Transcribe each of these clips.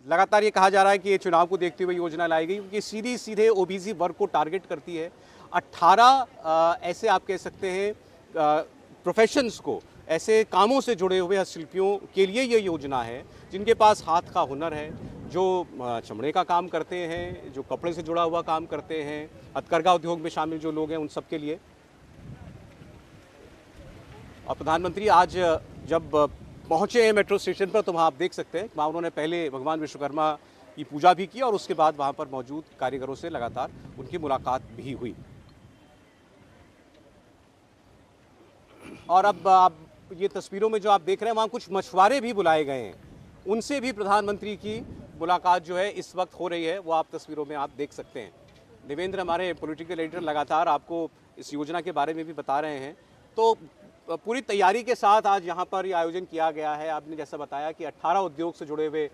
लगातार ये कहा जा रहा है कि ये चुनाव को देखते हुए योजना लाई गई, क्योंकि सीधी सीधे ओबीसी वर्ग को टारगेट करती है। 18 ऐसे आप कह सकते हैं प्रोफेशंस को, ऐसे कामों से जुड़े हुए हस्तशिल्पियों के लिए ये योजना है जिनके पास हाथ का हुनर है, जो चमड़े का काम करते हैं, जो कपड़े से जुड़ा हुआ काम करते हैं, हथकरघा उद्योग में शामिल जो लोग हैं उन सब के लिए। और प्रधानमंत्री आज जब पहुंचे हैं मेट्रो स्टेशन पर, तो वहाँ आप देख सकते हैं वहाँ उन्होंने पहले भगवान विश्वकर्मा की पूजा भी की और उसके बाद वहाँ पर मौजूद कारीगरों से लगातार उनकी मुलाकात भी हुई। और अब आप ये तस्वीरों में जो आप देख रहे हैं, वहाँ कुछ मछुआरे भी बुलाए गए हैं, उनसे भी प्रधानमंत्री की मुलाकात जो है इस वक्त हो रही है, वो आप तस्वीरों में आप देख सकते हैं। देवेंद्र हमारे पॉलिटिकल एडिटर लगातार आपको इस योजना के बारे में भी बता रहे हैं। तो पूरी तैयारी के साथ आज यहाँ पर ये आयोजन किया गया है। आपने जैसा बताया कि 18 उद्योग से जुड़े हुए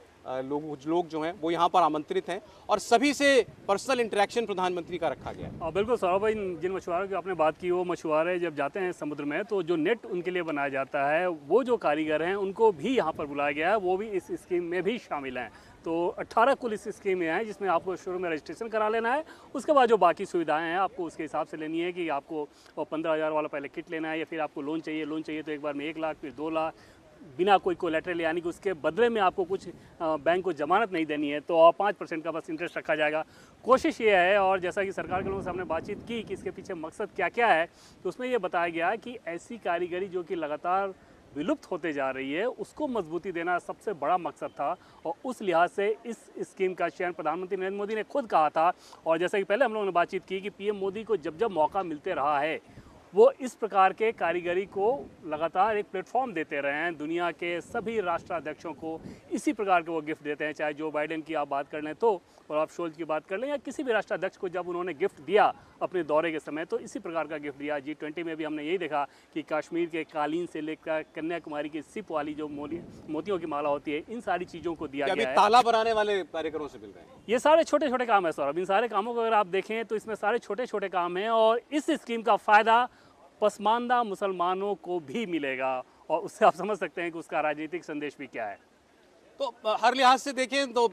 लोग जो हैं वो यहाँ पर आमंत्रित हैं और सभी से पर्सनल इंटरेक्शन प्रधानमंत्री का रखा गया है। बिल्कुल सौरभ भाई, जिन मछुआरों की आपने बात की, वो मछुआरे जब जाते हैं समुद्र में तो जो नेट उनके लिए बनाया जाता है, वो जो कारीगर हैं उनको भी यहाँ पर बुलाया गया है, वो भी इस स्कीम में भी शामिल हैं। तो 18 कुल इस स्कीम में हैं, जिसमें आपको शुरू में रजिस्ट्रेशन करा लेना है। उसके बाद जो बाकी सुविधाएं हैं आपको उसके हिसाब से लेनी है कि आपको 15,000 वाला पहले किट लेना है, या फिर आपको लोन चाहिए तो एक बार में 1 लाख, फिर 2 लाख, बिना कोई कोलैटरल, यानी कि उसके बदले में आपको कुछ बैंक को जमानत नहीं देनी है, तो 5% का बस इंटरेस्ट रखा जाएगा। कोशिश ये है, और जैसा कि सरकार के लोगों से हमने बातचीत की कि इसके पीछे मकसद क्या क्या है, तो उसमें ये बताया गया कि ऐसी कारीगरी जो कि लगातार विलुप्त होते जा रही है, उसको मजबूती देना सबसे बड़ा मकसद था। और उस लिहाज से इस स्कीम का चयन प्रधानमंत्री नरेंद्र मोदी ने खुद कहा था। और जैसा कि पहले हम लोगों ने बातचीत की कि पीएम मोदी को जब जब मौका मिलते रहा है, वो इस प्रकार के कारीगरी को लगातार एक प्लेटफॉर्म देते रहे हैं। दुनिया के सभी राष्ट्राध्यक्षों को इसी प्रकार के वो गिफ्ट देते हैं, चाहे जो बाइडेन की आप बात कर लें तो, और आप शोल्ज की बात कर लें, या किसी भी राष्ट्राध्यक्ष को जब उन्होंने गिफ्ट दिया अपने दौरे के समय, तो इसी प्रकार का गिफ्ट दिया। G20 में भी हमने यही देखा कि कश्मीर के कालीन से लेकर कन्याकुमारी की सिप वाली जो मोतियों की माला होती है, इन सारी चीज़ों को दिया गया है। ताला बनाने वाले कारीगरों से मिल रहे हैं। ये सारे छोटे छोटे काम है सौरभ। इन सारे कामों को अगर आप देखें तो इसमें सारे छोटे छोटे काम हैं, और इस स्कीम का फ़ायदा पसमानदा मुसलमानों को भी मिलेगा, और उससे आप समझ सकते हैं कि उसका राजनीतिक संदेश भी क्या है। तो हर लिहाज से देखें तो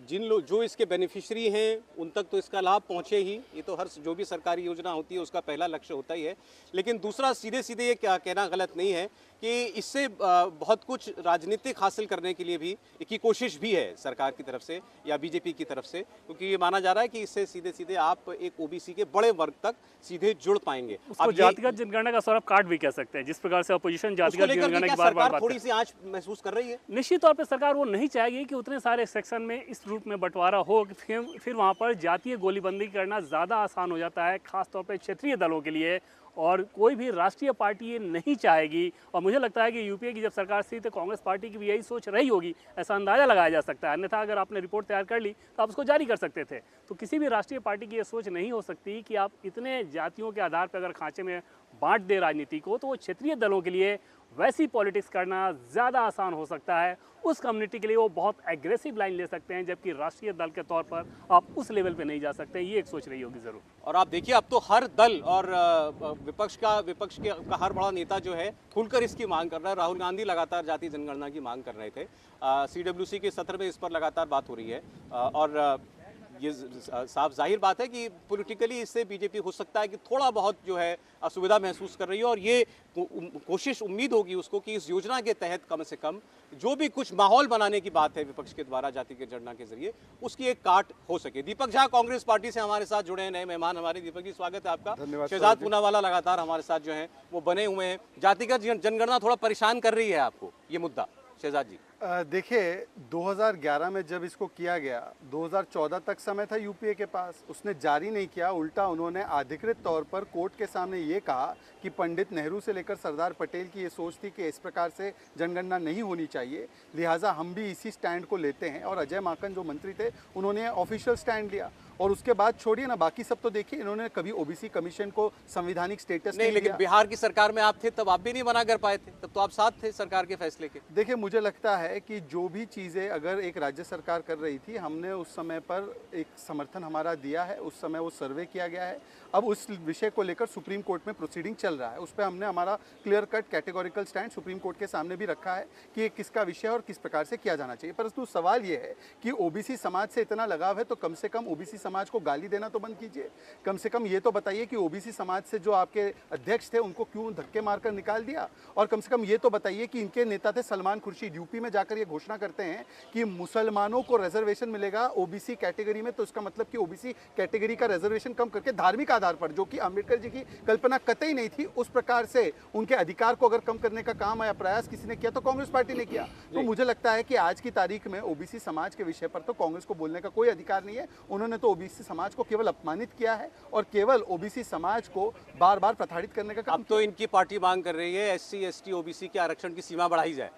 जिन लोग जो इसके बेनिफिशियरी हैं उन तक तो इसका लाभ पहुंचे ही। ये तो हर जो भी सरकारी योजना होती है उसका पहला लक्ष्य होता ही है। लेकिन दूसरा, सीधे सीधे ये क्या कहना गलत नहीं है कि इससे बहुत कुछ राजनीतिक हासिल करने के लिए भी की कोशिश भी है सरकार की तरफ से या बीजेपी की तरफ से, क्योंकि ये माना जा रहा है कि इससे सीधे सीधे आप एक ओबीसी के बड़े वर्ग तक सीधे जुड़ पाएंगे। अब जातिगत जनगणना का सौरभ कार्ड भी कह सकते हैं, जिस प्रकार से अपोजिशन जातिगत जनगणना की बार-बार थोड़ी सी आंच महसूस कर रही है। निश्चित तौर पर सरकार वो नहीं चाहेगी कि उतने सारे सेक्शन में इस रूप में बंटवारा हो कि फिर वहाँ पर जातीय गोलीबंदी करना ज़्यादा आसान हो जाता है, खासतौर पर क्षेत्रीय दलों के लिए। और कोई भी राष्ट्रीय पार्टी ये नहीं चाहेगी, और मुझे लगता है कि यूपीए की जब सरकार थी तो कांग्रेस पार्टी की भी यही सोच रही होगी, ऐसा अंदाज़ा लगाया जा सकता है। अन्यथा अगर आपने रिपोर्ट तैयार कर ली तो आप उसको जारी कर सकते थे। तो किसी भी राष्ट्रीय पार्टी की ये सोच नहीं हो सकती कि आप इतने जातियों के आधार पर अगर खांचे में बांट दे राजनीति को, तो वो क्षेत्रीय दलों के लिए वैसी पॉलिटिक्स करना ज़्यादा आसान हो सकता है। उस कम्युनिटी के लिए वो बहुत एग्रेसिव लाइन ले सकते हैं, जबकि राष्ट्रीय दल के तौर पर आप उस लेवल पे नहीं जा सकते। ये एक सोच रही होगी ज़रूर। और आप देखिए, अब तो हर दल और विपक्ष का हर बड़ा नेता जो है खुलकर इसकी मांग कर रहा है। राहुल गांधी लगातार जातीय जनगणना की मांग कर रहे थे। CWC के सत्र में इस पर लगातार बात हो रही है, और ये साफ जाहिर बात है कि पॉलिटिकली इससे बीजेपी हो सकता है कि थोड़ा बहुत जो है असुविधा महसूस कर रही है। और ये कोशिश, उम्मीद होगी उसको कि इस योजना के तहत कम से कम जो भी कुछ माहौल बनाने की बात है विपक्ष के द्वारा जाति के जनगणना के जरिए, उसकी एक काट हो सके। दीपक झा कांग्रेस पार्टी से हमारे साथ जुड़े हैं, नए मेहमान हमारे। दीपक जी, स्वागत है आपका। शहजाद पूनावाला लगातार हमारे साथ जो है वो बने हुए हैं। जातिगत जनगणना थोड़ा परेशान कर रही है आपको ये मुद्दा, शहजाद जी? देखिए, 2011 में जब इसको किया गया, 2014 तक समय था यूपीए के पास, उसने जारी नहीं किया। उल्टा उन्होंने अधिकृत तौर पर कोर्ट के सामने ये कहा कि पंडित नेहरू से लेकर सरदार पटेल की ये सोच थी कि इस प्रकार से जनगणना नहीं होनी चाहिए, लिहाजा हम भी इसी स्टैंड को लेते हैं। और अजय माकन जो मंत्री थे, उन्होंने ऑफिशियल स्टैंड लिया। और उसके बाद छोड़िए ना, बाकी सब तो देखिए, इन्होंने कभी ओबीसी कमीशन को संवैधानिक स्टेटस नहीं लेकिन बिहार की सरकार में आप थे तब आप भी नहीं मना कर पाए थे, तब तो आप साथ थे सरकार के फैसले के। देखिए, मुझे लगता है है कि जो भी चीज़ें अगर एक राज्य सरकार कर रही थी, हमने उस समय पर एक समर्थन हमारा दिया है, उस समय वो सर्वे किया गया है। अब उस विषय को लेकर सुप्रीम कोर्ट में प्रोसीडिंग चल रहा है, उस पर हमने हमारा clear cut categorical stand supreme court के सामने भी रखा है कि ये किसका विषय और किस प्रकार से किया जाना चाहिए। परंतु सवाल ये है कि ओबीसी समाज से इतना लगाव है तो कम से कम ओबीसी समाज को गाली देना तो बंद कीजिए। कम से कम ये तो बताइए कि ओबीसी समाज से जो आपके अध्यक्ष थे उनको क्यों धक्के मारकर निकाल दिया, और कम से कम ये तो बताइए कि इनके नेता थे सलमान खुर्शीद, यूपी में जाकर ये घोषणा करते हैं कि मुसलमानों को रिजर्वेशन मिलेगा ओबीसी कैटेगरी में, तो इसका मतलब कि ओबीसी कैटेगरी का रिजर्वेशन कम करके धार्मिक आधार पर, जो कि अंबेडकर जी की कल्पना कतई नहीं थी, उस प्रकार से उनके अधिकार को अगर कम करने का काम या प्रयास किसी ने किया तो कांग्रेस पार्टी ने किया। तो मुझे लगता है कि आज की तारीख में ओबीसी समाज के विषय पर तो कांग्रेस को बोलने का कोई अधिकार नहीं है। उन्होंने तो ओबीसी समाज को केवल अपमानित किया है और केवल ओबीसी समाज को बार बार प्रताड़ित करने का काम। अब तो इनकी पार्टी मांग कर रही है एससी एसटी ओबीसी के आरक्षण की सीमा बढ़ाई जाए।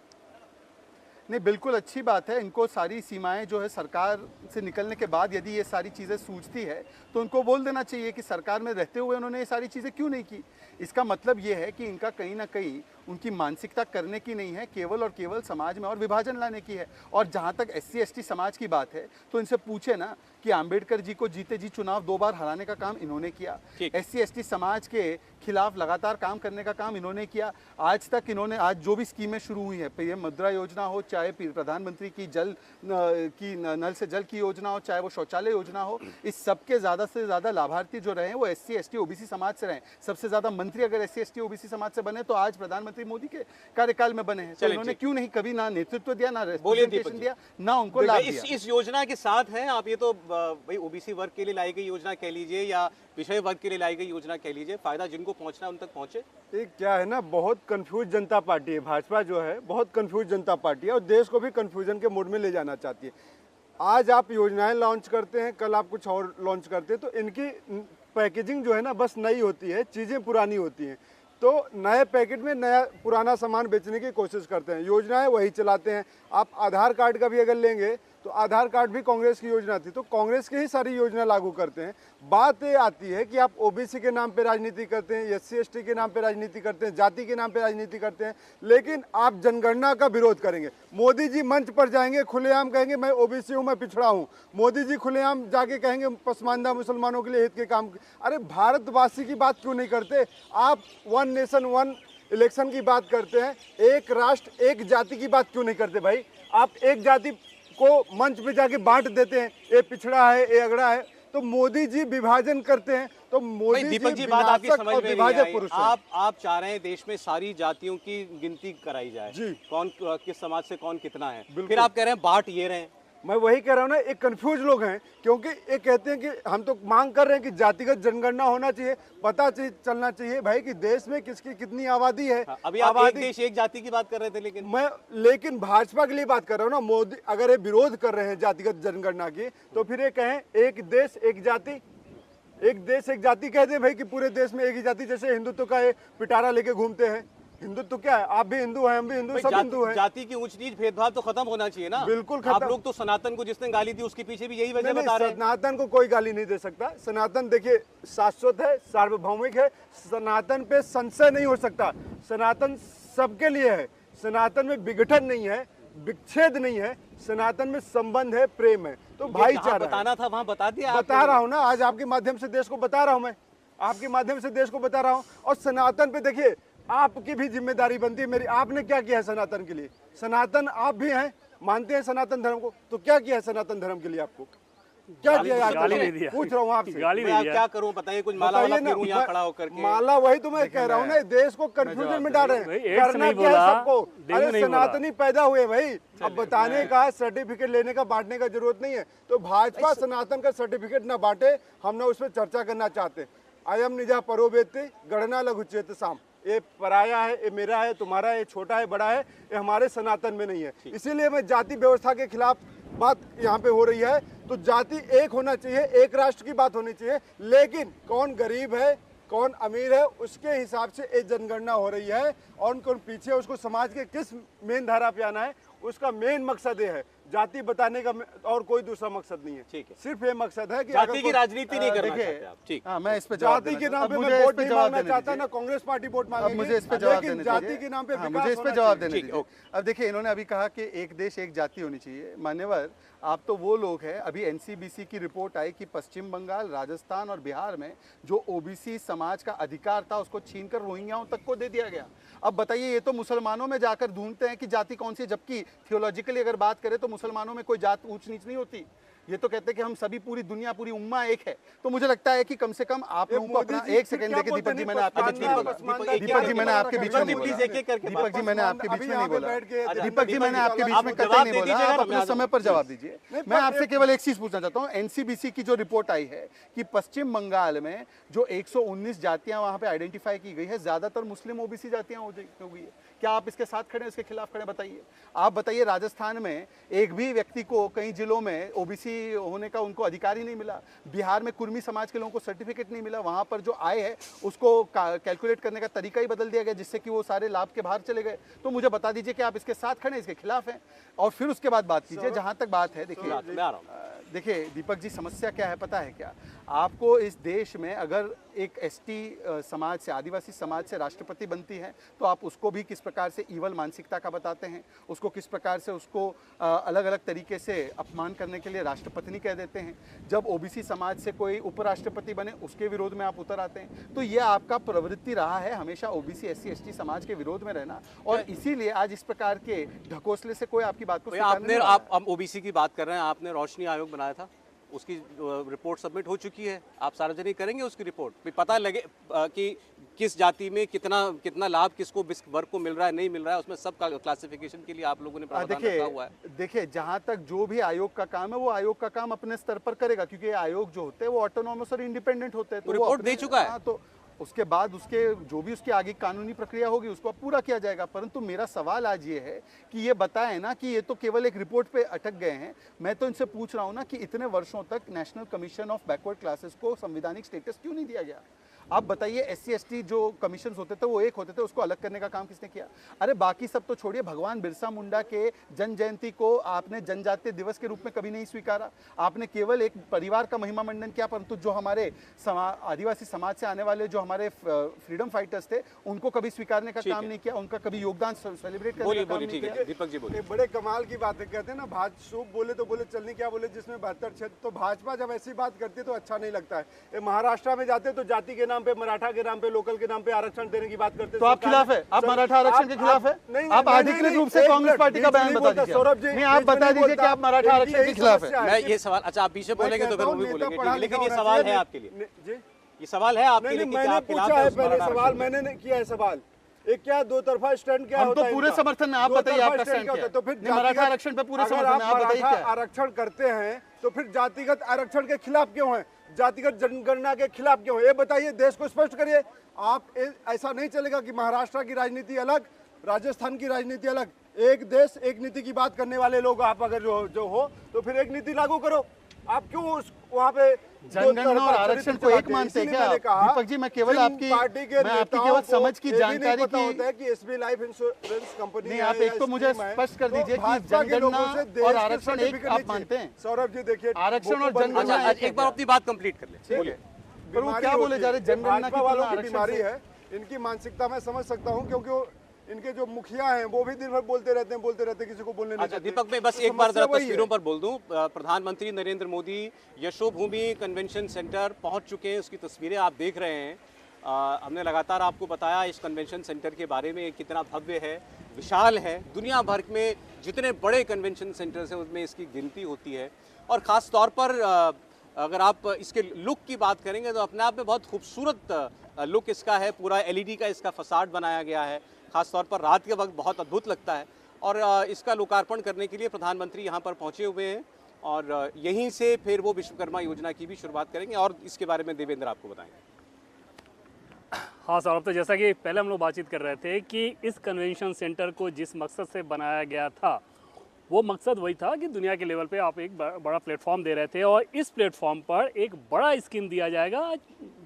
नहीं, बिल्कुल अच्छी बात है। इनको सारी सीमाएं जो है सरकार से निकलने के बाद यदि ये सारी चीज़ें सूझती है तो उनको बोल देना चाहिए कि सरकार में रहते हुए उन्होंने ये सारी चीज़ें क्यों नहीं की। इसका मतलब ये है कि इनका कहीं ना कहीं उनकी मानसिकता करने की नहीं है, केवल और केवल समाज में और विभाजन लाने की है। और जहाँ तक एससी एसटी समाज की बात है तो इनसे पूछे ना कि अंबेडकर जी को जीते जी चुनाव 2 बार हराने का काम इन्होंने किया, एससी एसटी समाज के खिलाफ लगातार काम करने का काम इन्होंने किया। आज तक इन्होंने आज जो भी स्कीमें शुरू हुई हैं, पीएम मुद्रा योजना हो, चाहे प्रधानमंत्री की नल से जल की योजना हो, चाहे वो शौचालय योजना हो, इस सब के ज़्यादा से ज़्यादा लाभार्थी जो रहे हैं वो एससी एसटी ओबीसी समाज से रहे। सबसे ज़्यादा मंत्री अगर एससी एसटी ओबीसी समाज से बने तो आज प्रधानमंत्री मोदी के कार्यकाल में बने हैं। तो इन्होंने क्यों नहीं कभी ना नेतृत्व दिया, ना रिप्रेजेंटेशन दिया, ना उनको लाभ दिया। इस योजना के साथ हैं आप। ये तो भाई ओबीसी वर्ग के लिए लाई गई योजना कह लीजिए या विषय वर्ग के लिए लाई गई योजना कह लीजिए, फायदा जिनको पहुंचना है उन तक पहुंचे। ये क्या है ना, बहुत कंफ्यूज जनता पार्टी है भाजपा, जो है बहुत कंफ्यूज जनता पार्टी है और देश को भी कंफ्यूजन के मोड में ले जाना चाहती है। आज आप योजनाएं लॉन्च करते हैं, कल आप कुछ और लॉन्च करते हैं, तो इनकी पैकेजिंग जो है ना बस नई होती है, चीज़ें पुरानी होती हैं। तो नए पैकेट में नया पुराना सामान बेचने की कोशिश करते हैं, योजनाएं वही चलाते हैं। आप आधार कार्ड का भी अगर लेंगे तो आधार कार्ड भी कांग्रेस की योजना थी, तो कांग्रेस की ही सारी योजना लागू करते हैं। बात ये आती है कि आप ओबीसी के नाम पे राजनीति करते हैं, एससी एसटी के नाम पे राजनीति करते हैं, जाति के नाम पे राजनीति करते हैं, लेकिन आप जनगणना का विरोध करेंगे। मोदी जी मंच पर जाएंगे, खुलेआम कहेंगे मैं ओबीसी हूँ, मैं पिछड़ा हूँ। मोदी जी खुलेआम जाके कहेंगे पसमानदा मुसलमानों के लिए हित के काम। अरे भारतवासी की बात क्यों नहीं करते आप? 1 नेशन 1 इलेक्शन की बात करते हैं, एक राष्ट्र एक जाति की बात क्यों नहीं करते भाई? आप एक जाति को मंच पे जाके बांट देते हैं, ये पिछड़ा है, ये अगड़ा है। तो मोदी जी विभाजन करते हैं, तो मोदी दीपक जी बात आपकी समझ में नहीं आई। आप चाह रहे हैं देश में सारी जातियों की गिनती कराई जाए जी, कौन किस समाज से कौन कितना है, फिर आप कह रहे हैं बांट ये रहे हैं। मैं वही कह रहा हूँ ना, एक कंफ्यूज लोग हैं, क्योंकि ये कहते हैं कि हम तो मांग कर रहे हैं कि जातिगत जनगणना होना चाहिए, पता चलना चाहिए भाई कि देश में किसकी कितनी आबादी है। अभी आप एक देश एक जाति की बात कर रहे थे, लेकिन भाजपा के लिए बात कर रहा हूँ ना। मोदी अगर ये विरोध कर रहे हैं जातिगत जनगणना की, तो फिर ये कहें एक देश एक जाति, एक देश एक जाति कह दे भाई कि पूरे देश में एक ही जाति। जैसे हिंदुत्व का ये पिटारा लेके घूमते हैं, हिंदुत्व क्या है? आप भी हिंदू हैं, हम भी हिंदू, सब हिंदू हैं। जाति की ऊंच नीच भेदभाव तो खत्म होना चाहिए ना। बिल्कुल खत्म। आप लोग तो सनातन को जिसने गाली दी उसके पीछे भी यही वजह बता रहे हैं। सनातन को कोई गाली नहीं दे सकता। सनातन देखिए शाश्वत है, सार्वभौमिक है, सनातन पे संशय नहीं हो सकता। सनातन सबके लिए है, सनातन में विघटन नहीं है, विच्छेद नहीं है, सनातन में संबंध है, प्रेम है, तो भाईचारा बताना था वहां बता दिया। बता रहा हूँ ना, आज आपके माध्यम से देश को बता रहा हूँ, मैं आपके माध्यम से देश को बता रहा हूँ। और सनातन पे देखिए आपकी भी जिम्मेदारी बनती है मेरी। आपने क्या किया है सनातन के लिए? सनातन आप भी हैं, मानते हैं सनातन धर्म को, तो क्या किया है सनातन धर्म के लिए? आपको क्या किया? पूछ रहा हूँ आपसे, क्या करूँ बताइए? कुछ माला वाला फिरूं यहाँ खड़ा होकर के? माला वही तो मैं कह रहा हूँ ना, देश को कंफ्यूजन में डाल रहे हैं। करना क्या है सबको? अरे सनातनी पैदा हुए भाई, अब बताने का, सर्टिफिकेट लेने का, बांटने का जरूरत नहीं है। तो भाजपा सनातन का सर्टिफिकेट ना बांटे, हम ना उस पर चर्चा करना चाहते। अयम निजा परोवेति गणना लघु चेत साम। ये पराया है, ये मेरा है, तुम्हारा है, छोटा है, बड़ा है, ये हमारे सनातन में नहीं है। इसीलिए मैं जाति व्यवस्था के खिलाफ बात यहाँ पे हो रही है। तो जाति एक होना चाहिए, एक राष्ट्र की बात होनी चाहिए, लेकिन कौन गरीब है, कौन अमीर है, उसके हिसाब से एक जनगणना हो रही है। और कौन पीछे, उसको समाज के किस मेन धारा पे आना है, उसका मेन मकसद ये है। जाति बताने का और कोई दूसरा मकसद नहीं है। ठीक है। सिर्फ ये मकसद है कि जाति अगर की कोई- राजनीति नहीं करना देखिए, चाहते आप। ठीक। हाँ, मैं इस पे जवाब जाति देना के नाम चाहता पे हूं। मैं अब मुझे वोट इस पे नहीं जवाब मांगना देने चाहता, दीजिए। ना कांग्रेस पार्टी वोट अब मांगेगी। मुझे इस पे जवाब लेकिन देने जाति दीजिए। के नाम पे हाँ, विकास मुझे इस पे होना जवाब चाहिए। देने ठीक, दीजिए। अब देखिए, इन्होंने अभी कहा कि एक देश एक जाति होनी चाहिए। मान्यवर, आप तो वो लोग हैं, अभी एनसीबीसी की रिपोर्ट आई कि पश्चिम बंगाल, राजस्थान और बिहार में जो ओबीसी समाज का अधिकार था उसको छीनकर रोहिंग्याओं तक को दे दिया गया। अब बताइए, ये तो मुसलमानों में जाकर ढूंढते हैं कि जाति कौन सी है, जबकि थियोलॉजिकली अगर बात करें तो मुसलमानों में कोई जात ऊंच नीच नहीं होती। ये तो कहते हैं कि हम सभी, पूरी दुनिया, पूरी उम्मा एक है। तो मुझे लगता है कि कम से कम आप लोगों को अपना एक सेकंड देखिए। दीपक जी, मैंने आपके बीच में नहीं बोला। दीपक जी, मैंने आपके बीच में नहीं बोला। एक-एक करके दीपक जी, मैंने आपके बीच में नहीं बोला। अच्छा, दीपक जी, मैंने आपके बीच में आप कतई जवाब नहीं दे बोला। दीजिएगा आप ना, अपने मैं समय पर जवाब दीजिए। मैं आपसे केवल एक चीज पूछना चाहता हूँ। एनसीबीसी की जो रिपोर्ट आई है कि पश्चिम बंगाल में जो 119 जातियां वहां पे आइडेंटिफाई की गई है, ज्यादातर मुस्लिम ओबीसी जातियां हो गई है। क्या आप इसके साथ खड़े हैं, इसके खिलाफ खड़े? बताइए। आप बताइए, राजस्थान में एक भी व्यक्ति को कई जिलों में ओबीसी होने का उनको अधिकार ही नहीं मिला। बिहार में कुर्मी समाज के लोगों को सर्टिफिकेट नहीं मिला। वहां पर जो आय है उसको कैलकुलेट करने का तरीका ही बदल दिया गया, जिससे कि वो सारे लाभ के बाहर चले गए। तो मुझे बता दीजिए कि आप इसके साथ खड़े हैं, इसके खिलाफ हैं? और फिर उसके बाद बात कीजिए। जहां तक बात है, देखिए, मैं आ रहा हूँ। देखिए दीपक जी, समस्या क्या है पता है क्या? आपको इस देश में अगर एक एसटी समाज से, आदिवासी समाज से राष्ट्रपति बनती है तो आप उसको भी किस प्रकार से ईवल मानसिकता का बताते हैं, उसको किस प्रकार से उसको अलग अलग तरीके से अपमान करने के लिए राष्ट्रपति कह देते हैं। जब ओबीसी समाज से कोई उपराष्ट्रपति बने उसके विरोध में आप उतर आते हैं। तो ये आपका प्रवृत्ति रहा है हमेशा ओबीसी एससी एसटी समाज के विरोध में रहना, और इसीलिए आज इस प्रकार के ढकोसले से कोई आपकी बात को भैया, स्वीकारने आपने नहीं वाला है। आप ओबीसी की बात कर रहे हैं, आपने रोशनी आयोग बनाया था, उसकी रिपोर्ट सबमिट हो चुकी है। आप सार्वजनिक करेंगे उसकी रिपोर्ट, फिर पता लगे कि किस जाति में कितना लाभ किसको वर्ग को मिल रहा है, नहीं मिल रहा है, उसमें सब क्लासिफिकेशन के लिए आप लोगों ने प्रावधान रखा हुआ है। देखिए, जहां तक जो भी आयोग का काम है वो आयोग का काम अपने स्तर पर करेगा, क्योंकि ये आयोग जो होते हैं वो ऑटोनॉमस और इंडिपेंडेंट होते हैं। तो रिपोर्ट अपने- दे चुका है। हाँ, तो उसके बाद उसके जो भी उसकी आगे कानूनी प्रक्रिया होगी उसको पूरा किया जाएगा। परंतु मेरा सवाल आज ये है कि ये बताएं ना कि ये तो केवल एक रिपोर्ट पे अटक गए हैं। मैं तो इनसे पूछ रहा हूँ ना कि इतने वर्षों तक national commission of backward classes को संवैधानिक स्टेटस क्यों नहीं दिया गया? आप बताइए, एससी एसटी जो कमीशन होते थे वो एक होते थे, उसको अलग करने का काम किसने किया? अरे बाकी सब तो छोड़िए, भगवान बिरसा मुंडा के जन जयंती को आपने जनजातीय दिवस के रूप में कभी नहीं स्वीकारा। आपने केवल एक परिवार का महिमा मंडन किया, परंतु जो हमारे आदिवासी समाज से आने वाले जो हमारे फ्रीडम फाइटर्स थे उनको कभी स्वीकारने का काम नहीं किया, उनका कभी योगदान सेलिब्रेट करने का काम नहीं ठीक किया। है दीपक जी, बोलिए। ये बड़े कमाल की बात है। कहते हैं ना, भाजपा बोले तो बोले चलनी, क्या बोले जिसमें 72 क्षेत्र। तो भाजपा जब ऐसी बात करती है तो अच्छा नहीं लगता है। ये महाराष्ट्र में जाते तो जाति के नाम पे, मराठा के नाम पे, लोकल के नाम पे आरक्षण देने की बात करते। तो आप खिलाफ है? आप मराठा आरक्षण के खिलाफ है? आप अधिकृत रूप से कांग्रेस पार्टी का बयान बता दीजिए। सौरभ जी, नहीं, आप बता दीजिए कि आप मराठा आरक्षण के खिलाफ है। मैं ये सवाल, अच्छा आप पीछे बोलेंगे तो फिर वो भी बोलेंगे, ठीक है, लेकिन ये सवाल है आपके लिए, ये सवाल है आपके लिए कि क्या मैंने आप खिलाफ पूछा हैं है उस पहले मराठा सवाल, आरक्षण के? मैंने नहीं किया है सवाल। एक क्या दो तरफा स्टैंड क्या हम होता तो है पूरे इनका? समर्थन में, आप दो बताइए तरफा आपका स्टैंड स्टैंड क्या क्या होता है? तो फिर है? नहीं, मराठा जातिगत- आरक्षण पे पूरे अगर समर्थन आप में, आप बताइए मराठा क्या है? आरक्षण करते हैं तो फिर जातिगत आरक्षण के खिलाफ क्यों हैं? जातिगत जनगणना के खिलाफ क्यों? ये बताइए, देश को स्पष्ट करिए। आप ऐसा नहीं चलेगा कि महाराष्ट्र की राजनीति अलग, राजस्थान की राजनीति अलग। एक देश एक नीति की बात करने वाले लोग आप अगर जो हो तो फिर एक नीति लागू करो। आप क्यों वहाँ पे जनगणना और आरक्षण को एक मानते हैं क्या? दीपक जी, मैं केवल आपकी केवल समझ की जानकारी की होता है कि एसबी लाइफ इंश्योरेंस कंपनी नहीं, आप एक तो मुझे स्पष्ट कर दीजिए कि जनगणना और आरक्षण एक आप मानते हैं? सौरभ जी देखिए, आरक्षण और वो तो जनगणना अच्छा, एक बार अपनी बात कंप्लीट कर ले, बोलिए। पर वो क्या बोले जा रहे, जनगणना की भाजपा वालों तुलना की आरक्षण बीमारी से? है। इनकी मानसिकता मैं समझ सकता हूँ, क्योंकि इनके जो मुखिया हैं वो भी दिन भर बोलते रहते हैं, किसी को बोलने नहीं अच्छा देते। दीपक, मैं बस तो एक बार समस्या जरा वही है। तस्वीरों पर बोल दूं। प्रधानमंत्री नरेंद्र मोदी यशोभूमि कन्वेंशन सेंटर पहुंच चुके हैं, उसकी तस्वीरें आप देख रहे हैं। हमने लगातार आपको बताया इस कन्वेंशन सेंटर के बारे में, कितना भव्य है, विशाल है। दुनिया भर में जितने बड़े कन्वेंशन सेंटर्स हैं उसमें इसकी गिनती होती है। और ख़ास तौर पर अगर आप इसके लुक की बात करेंगे तो अपने आप में बहुत खूबसूरत लुक इसका है। पूरा एलईडी का इसका फसाड बनाया गया है, खास तौर पर रात के वक्त बहुत अद्भुत लगता है। और इसका लोकार्पण करने के लिए प्रधानमंत्री यहाँ पर पहुँचे हुए हैं और यहीं से फिर वो विश्वकर्मा योजना की भी शुरुआत करेंगे और इसके बारे में देवेंद्र आपको बताएंगे। हाँ सौरभ, तो जैसा कि पहले हम लोग बातचीत कर रहे थे कि इस कन्वेंशन सेंटर को जिस मकसद से बनाया गया था वो मकसद वही था कि दुनिया के लेवल पे आप एक बड़ा प्लेटफॉर्म दे रहे थे और इस प्लेटफॉर्म पर एक बड़ा स्कीम दिया जाएगा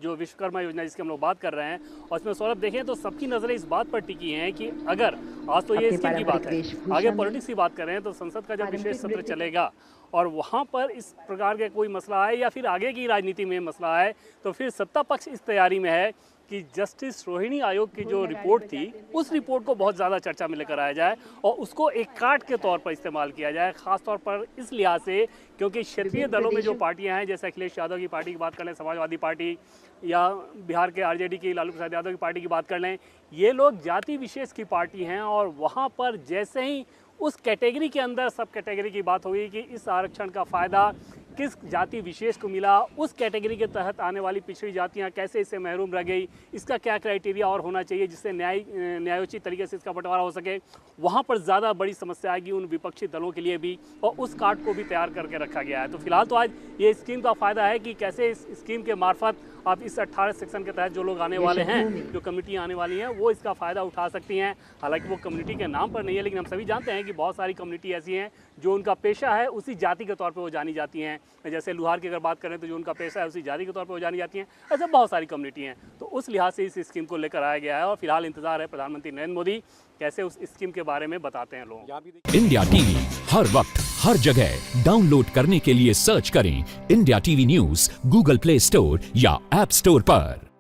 जो विश्वकर्मा योजना जिसकी हम लोग बात कर रहे हैं। और इसमें सौरभ देखें तो सबकी नज़रें इस बात पर टिकी हैं कि अगर आज तो ये स्कीम की बात है, आगे पॉलिटिक्स की बात करें तो संसद का जब विशेष सत्र चलेगा और वहाँ पर इस प्रकार का कोई मसला आए या फिर आगे की राजनीति में मसला आए तो फिर सत्ता पक्ष इस तैयारी में है कि जस्टिस रोहिणी आयोग की जो रिपोर्ट थी उस रिपोर्ट को बहुत ज़्यादा चर्चा में लेकर आया जाए और उसको एक कार्ड के तौर पर इस्तेमाल किया जाए, ख़ास तौर पर इस लिहाज से क्योंकि क्षेत्रीय दलों में जो पार्टियां हैं, जैसे अखिलेश यादव की पार्टी की बात कर लें, समाजवादी पार्टी, या बिहार के आरजेडी की लालू प्रसाद यादव की पार्टी की बात कर लें, ये लोग जाति विशेष की पार्टी हैं और वहाँ पर जैसे ही उस कैटेगरी के अंदर सब कैटेगरी की बात होगी कि इस आरक्षण का फ़ायदा किस जाति विशेष को मिला, उस कैटेगरी के तहत आने वाली पिछड़ी जातियां कैसे इससे महरूम रह गई, इसका क्या क्राइटेरिया और होना चाहिए जिससे न्यायोचित तरीके से इसका बंटवारा हो सके, वहाँ पर ज़्यादा बड़ी समस्या आएगी उन विपक्षी दलों के लिए भी और उस कार्ड को भी तैयार करके रखा गया है। तो फिलहाल तो आज ये स्कीम का फ़ायदा है कि कैसे इस स्कीम के मार्फत आप इस 18 सेक्शन के तहत जो लोग आने वाले हैं, जो कम्युनिटियाँ आने वाली हैं, वो इसका फ़ायदा उठा सकती हैं। हालांकि वो कम्युनिटी के नाम पर नहीं है, लेकिन हम सभी जानते हैं कि बहुत सारी कम्युनिटी ऐसी हैं जो उनका पेशा है उसी जाति के तौर पे वो जानी जाती हैं। जैसे लुहार की अगर बात करें तो जो उनका पेशा है उसी जाति के तौर पे वो जानी जाती हैं। ऐसे बहुत सारी कम्युनिटी हैं। तो उस लिहाज से इस स्कीम को लेकर आया गया है और फिलहाल इंतजार है प्रधानमंत्री नरेंद्र मोदी कैसे उस स्कीम के बारे में बताते हैं लोगों। इंडिया टीवी हर वक्त हर जगह डाउनलोड करने के लिए सर्च करें India TV news Google play store या ऐप स्टोर पर।